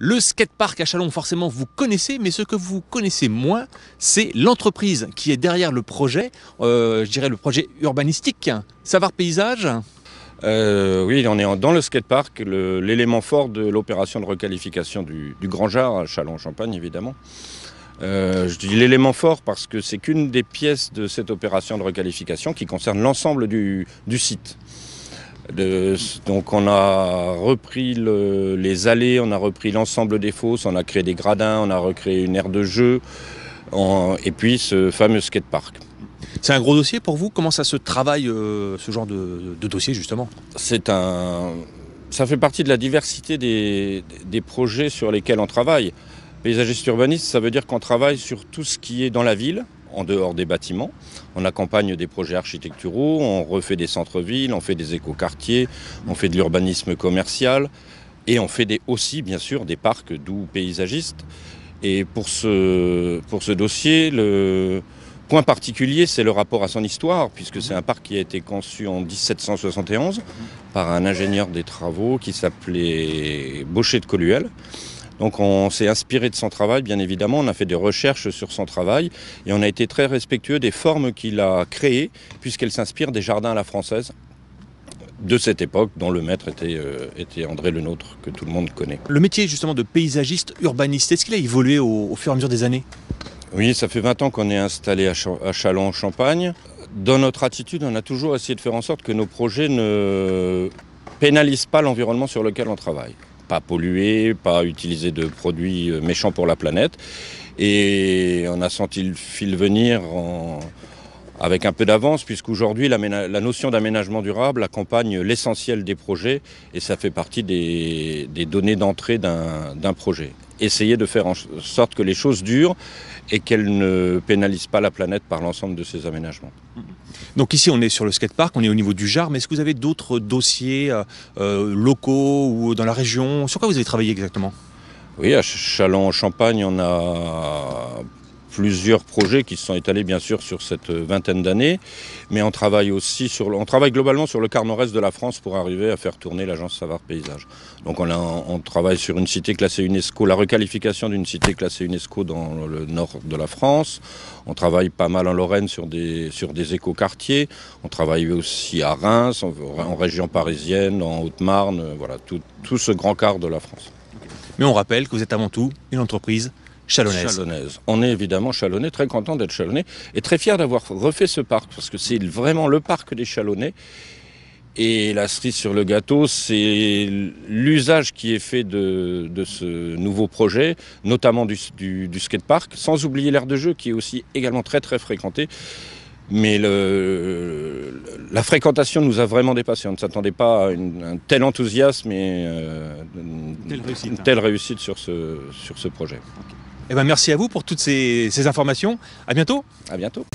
Le skatepark à Châlons, forcément, vous connaissez, mais ce que vous connaissez moins, c'est l'entreprise qui est derrière le projet, je dirais le projet urbanistique. Savart Paysage. Oui, on est dans le skatepark, l'élément fort de l'opération de requalification du Grand Jard à Châlons-en-Champagne, évidemment. Je dis l'élément fort parce que c'est qu'une des pièces de cette opération de requalification qui concerne l'ensemble du site. Donc on a repris les allées, on a repris l'ensemble des fosses, on a créé des gradins, on a recréé une aire de jeu, et puis ce fameux skatepark. C'est un gros dossier pour vous? Comment ça se travaille, ce genre de dossier, justement? Ça fait partie de la diversité des projets sur lesquels on travaille. Paysagiste urbaniste, ça veut dire qu'on travaille sur tout ce qui est dans la ville, en dehors des bâtiments. On accompagne des projets architecturaux, on refait des centres-villes, on fait des écoquartiers, on fait de l'urbanisme commercial et on fait aussi, bien sûr, des parcs doux paysagistes. Et pour ce dossier, le point particulier, c'est le rapport à son histoire, puisque c'est un parc qui a été conçu en 1771 par un ingénieur des travaux qui s'appelait Baucher de Colluel. Donc on s'est inspiré de son travail, bien évidemment, on a fait des recherches sur son travail et on a été très respectueux des formes qu'il a créées, puisqu'elles s'inspirent des jardins à la française de cette époque, dont le maître était André Le Nôtre, que tout le monde connaît. Le métier justement de paysagiste urbaniste, est-ce qu'il a évolué au fur et à mesure des années? Oui, ça fait 20 ans qu'on est installé à Châlons-en-Champagne. Dans notre attitude, on a toujours essayé de faire en sorte que nos projets ne pénalisent pas l'environnement sur lequel on travaille. Pas polluer, pas utiliser de produits méchants pour la planète. Et on a senti le fil venir avec un peu d'avance, puisqu'aujourd'hui la notion d'aménagement durable accompagne l'essentiel des projets et ça fait partie des données d'entrée d'un projet. Essayer de faire en sorte que les choses durent et qu'elles ne pénalisent pas la planète par l'ensemble de ces aménagements. Donc ici on est sur le skatepark, on est au niveau du Jard, mais est-ce que vous avez d'autres dossiers locaux ou dans la région? Sur quoi vous avez travaillé exactement? Oui, à Châlons-en-Champagne, on a plusieurs projets qui se sont étalés bien sûr sur cette vingtaine d'années, mais on travaille globalement sur le quart nord-est de la France pour arriver à faire tourner l'agence Savart Paysage. Donc on travaille sur une cité classée UNESCO, la requalification d'une cité classée UNESCO dans le nord de la France. On travaille pas mal en Lorraine sur des écoquartiers. On travaille aussi à Reims, en région parisienne, en Haute-Marne, voilà, tout ce grand quart de la France. Mais on rappelle que vous êtes avant tout une entreprise chalonnaise. On est évidemment chalonnais, très content d'être chalonnais et très fier d'avoir refait ce parc parce que c'est vraiment le parc des Chalonnais. Et la cerise sur le gâteau, c'est l'usage qui est fait de ce nouveau projet, notamment du skatepark, sans oublier l'aire de jeu qui est aussi également très très fréquentée. Mais la fréquentation nous a vraiment dépassé. On ne s'attendait pas à un tel enthousiasme et une telle réussite sur ce projet. Okay. Eh ben merci à vous pour toutes ces informations. À bientôt. À bientôt.